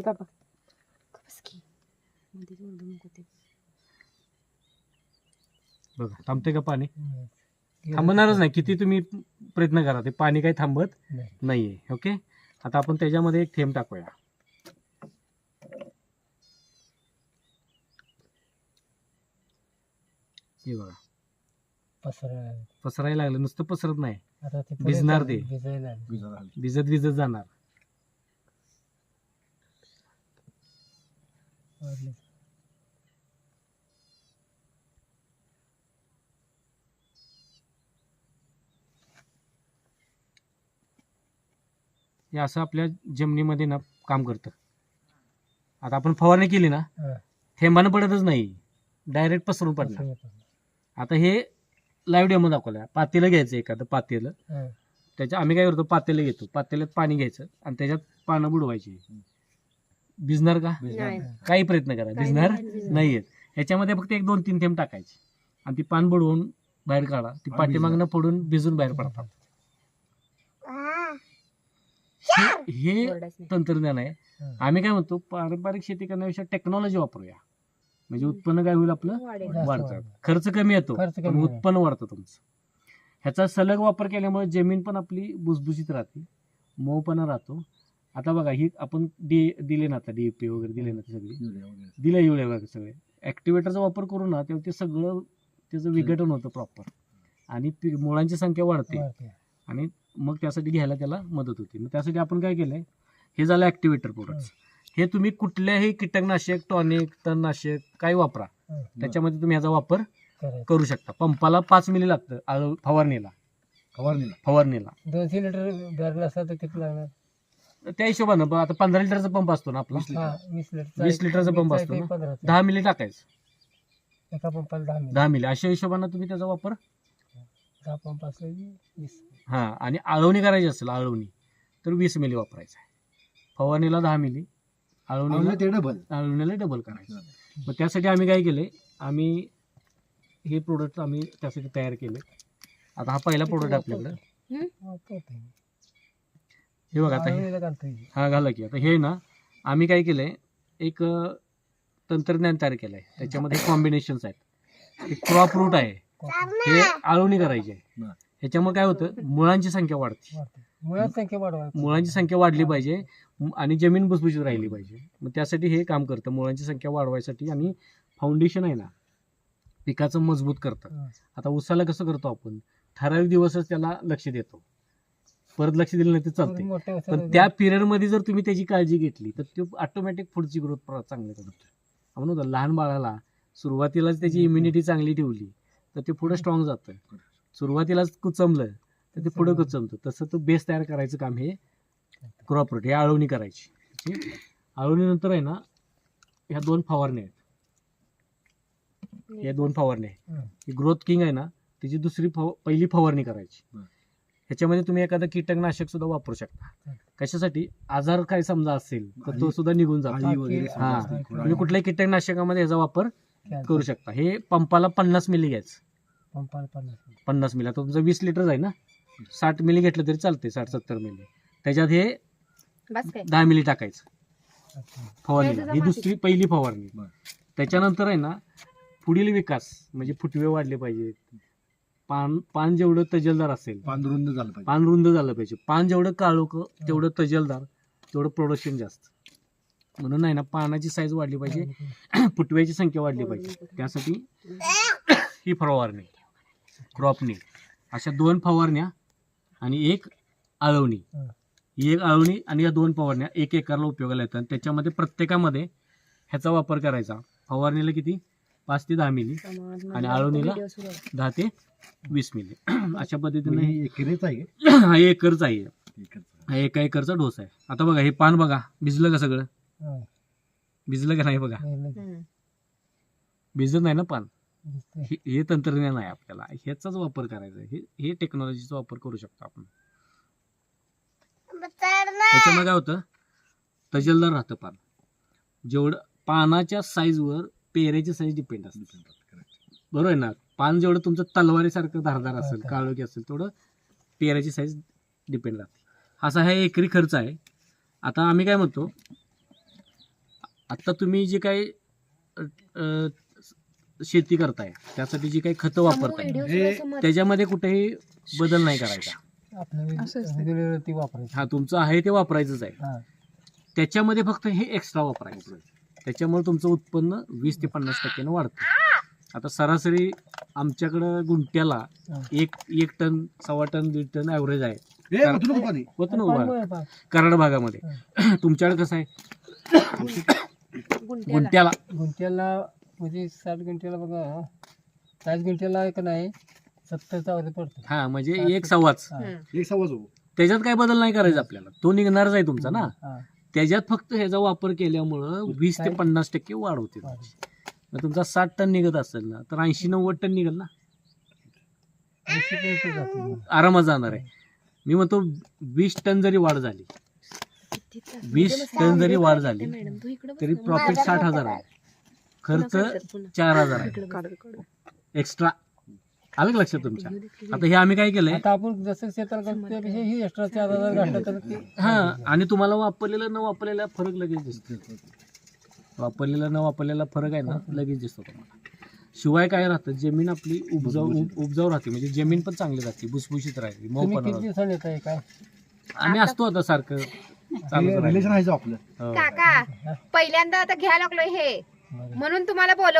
बाबा बस की मध्ये ओरडू नको ते. बघा थांबते का पाणी? थांबणारच नाही, किती तुम्ही प्रयत्न करा ते पाणी काही थांबत नाहीये. ओके, आता आपण त्याच्यामध्ये एक थेंब टाकूया. हे बघा पसरायला लागलं, नुसतं पसरत नाही, भिजणार ते, भिजत भिजत जाणार. हे असं आपल्या जमिनीमध्ये ना काम करतं. आता आपण फवारणी केली ना, थेंबानं पडतच नाही, डायरेक्ट पसरून पडणार. आता हे लाईव्ह डेमो दाखवला. पातेलं घ्यायचं, एखादं पातेलं, त्याच्या आम्ही काय करतो, पातेलं घेतो, पातेल्यात पाणी घ्यायचं आणि त्याच्यात पानं बुडवायची. भिजणार का? काही प्रयत्न करा, भिजणार नाहीये. ह्याच्यामध्ये फक्त 1-2-3 थेंब टाकायचे आणि ती पान बुडवून बाहेर काढा. ती पाठीमागनं पडून भिजून बाहेर पडतात. हे तंत्रज्ञान आहे. आम्ही काय म्हणतो, पारंपरिक शेती करण्यापेक्षा टेक्नॉलॉजी वापरूया, म्हणजे उत्पन्न काय होईल आपलं, वाढतं. खर्च कमी येतो पण उत्पन्न वाढतं तुमचं. ह्याचा सलग वापर केल्यामुळे जमीन पण आपली भुसभुशीत राहते, मऊपणा राहतो. आता बघा, ही आपण दिले ना, आता DAP वगैरे दिले ना, ते सगळे दिले, युरिया वगैरे सगळे ऍक्टिव्हेटरचा वापर करू ना, तेव्हा ते सगळं त्याचं विघटन होतं प्रॉपर आणि मुळांची संख्या वाढते आणि मग त्यासाठी घ्यायला त्याला मदत होते. मग त्यासाठी आपण काय केलंय, हे झालं ऍक्टिव्हेटर प्रोडक्ट्स. हे तुम्ही कुठल्याही कीटकनाशक, टॉनिक, तणनाशक काही वापरा, त्याच्यामध्ये तुम्ही ह्याचा वापर करू शकता. पंपाला 5 मिली लागतं फवारणीला 200 लिटर भरला असता तर किती लागणार? त्या हिशोबानं. आता 15 लिटरचा पंप असतो ना आपला, 20 लिटरचा पंप असतो ना, 10 मिली टाकायचं एका पंपाला 10 मिली. अशा हिशोबानं तुम्ही त्याचा वापर 10 पंप असले 20. हा. आणि आळवणी करायची असेल, आळवणी तर 20 मिली वापरायचं आहे. फवारणीला 10 मिली, आळवणीला डबल करायचं. मग त्यासाठी आम्ही काय केलंय, आम्ही हे प्रोडक्ट आम्ही त्यासाठी तयार केले. आता हा पहिला प्रोडक्ट आपल्याकडे, हे बघा. आता हा घाला की. आता हे ना, आम्ही काय केलंय, एक तंत्रज्ञान तयार केलंय, त्याच्यामध्ये कॉम्बिनेशन्स आहेत. एक क्रॉप रूट आहे, हे आळवणी करायची आहे. ह्याच्यामुळे काय होतं, मुळांची संख्या वाढते, मुळांची संख्या वाढली पाहिजे आणि जमीन भुसभुशीत राहिली पाहिजे. मग त्यासाठी हे काम करतं, मुळांची संख्या वाढवायसाठी. आणि फाउंडेशन आहे ना, पिकाचं मजबूत करतं. आता उसाला कसं करतो आपण, ठराविक दिवसच त्याला लक्ष देतो, परत लक्ष दिलं नाही तर चालते. पण त्या पिरियडमध्ये जर तुम्ही त्याची काळजी घेतली तर ते ऑटोमॅटिक पुढची ग्रोथ चांगली करतो. आपण म्हणतो लहान बाळाला सुरुवातीलाच त्याची इम्युनिटी चांगली ठेवली तर ते पुढे स्ट्रॉंग जातं. सुरुवातीलाच कुचमलं तर ते पुढे कुचमतं. तसं तो बेस तयार करायचं काम हे क्रॉप रूट, हे आळवणी करायची. आळवणीनंतर आहे ना, ह्या 2 फवारण्या आहेत, या 2 फवारण्या आहे. ग्रोथ किंग आहे ना, त्याची पहिली फवारणी करायची. ह्याच्यामध्ये तुम्ही एखादं कीटकनाशक सुद्धा वापरू शकता. कशासाठी, आजार काय समजा असेल तर तो सुद्धा निघून जातो. हा, तुम्ही कुठल्याही कीटकनाशकामध्ये ह्याचा वापर करू शकता. हे पंपाला 50 मिली घ्यायचं, 50 मिली. आता तुमचं 20 लिटर आहे ना, 60 मिली घेतलं तरी चालते, 60-70 मिली. त्याच्यात हे 10 मिली टाकायचं फवारणी. ही दुसरी पहिली फवारणी. त्याच्यानंतर आहे ना, पुढील विकास म्हणजे फुटवे वाढले पाहिजेत, पान जेवढं तजेलदार असेल, पान रुंद झालं पाहिजे. पान जेवढं काळोख तेवढं तजेलदार, तेवढं प्रोडक्शन जास्त. म्हणून आहे ना, पानाची साईज वाढली पाहिजे, फुटव्याची संख्या वाढली पाहिजे. त्यासाठी ही फवारणी, क्रॉपनी. अशा 2 फवारण्या आणि एक आळवणी. ही एक आळवणी आणि या 2 फवारण्या 1 एकरला उपयोगाला येतात. त्याच्यामध्ये प्रत्येकामध्ये ह्याचा वापर करायचा. फवारणीला किती, 5 ते 10 मिली आणि आळवणीला 10 ते 20 मिली. अशा पद्धतीने हा एकरचा आहे, हा 1 एकरचा डोस आहे. आता बघा, हे पान बघा, भिजलं का सगळं, भिजलं का नाही बघा, भिजत नाही ना पान. हे तंत्रज्ञान आहे आपल्याला, ह्याचाच वापर करायचा आहे. हे टेक्नॉलॉजीचा वापर करू शकतो आपण. त्याच्यामध्ये काय होतं, तजेलदार राहतं पान. जेवढं पानाच्या साईजवर पेऱ्याची साईज डिपेंड असते, बरोबर आहे ना. पान जेवढं तुमचं तलवारीसारखं धारदार असेल, काळोखी असेल, तेवढं पेऱ्याची साईज डिपेंड राहते. असा हा एकरी खर्च आहे. आता आम्ही काय म्हणतो, आता तुम्ही जे काही शेती करताय त्यासाठी जी काही खतं वापरताय त्याच्यामध्ये कुठेही बदल नाही करायचा. आपलं असं असतं. रेग्युलर ती वापरायची. हा तुमचं आहे ते वापरायचंच आहे. हा. त्याच्यामध्ये फक्त हे एक्स्ट्रा वापरायचं. त्याच्यामुळे तुमचं उत्पन्न 20 ते 50% वाढतं. आता सरासरी आमच्याकडं गुंट्याला हा. एक टन 1.25 टन 1.5 टन ॲव्हरेज आहे होतं ना उभा पाणी. कराड भागामध्ये. तुमच्याकडे कसं आहे गुंट्याला? गुंठ्याला म्हणजे 60 गुंठ्याला बघा 40 गुंठ्याला एक नाही 70चा वगैरे पडतो. हा म्हणजे एक सव्वाच. हा. त्याच्यात काय बदल नाही करायचा आपल्याला, तो निघणारच आहे तुमचा ना. हा. त्याच्यात फक्त ह्याचा वापर केल्यामुळं 20 ते 50% वाढ होते. मग तुमचा 60 टन निघत असेल ना तर 80-90 टन निघेल ना, 80 जातो. आरामात जाणार आहे. मी म्हणतो 20 टन जरी वाढ झाली, 20 टन जरी वाढ झाली तरी प्रॉफिट 60,000 आहे, खर्च 4,000 आहे एक्स्ट्रा. आलं का लक्षात तुमच्या? आता हे आम्ही काय केलंय, आता आपण जसं शेताला करतो त्यापेक्षा ही एक्स्ट्रा 4,000 घातलं तर ते हा, आणि तुम्हाला वापरलेलं न वापरलेला फरक लगेच दिसतो. वापरलेला न वापरलेला फरक आहे ना लगेच दिसतो तुम्हाला. शिवाय काय राहतं, जमीन आपली उपजाऊ राहते, म्हणजे जमीन पण चांगली राहते, भुसभुशीत राहते, तुम्ही मऊपणा किती राहतो. दिवसांनी येत आहे काय? आम्ही असतो आता सारखं चालूच राहिलं. रिलेशन आहे आपलं. हो. काका पहिल्यांदा आता घ्यायला लागलोय हे बरं. म्हणून तुम्हाला बोलव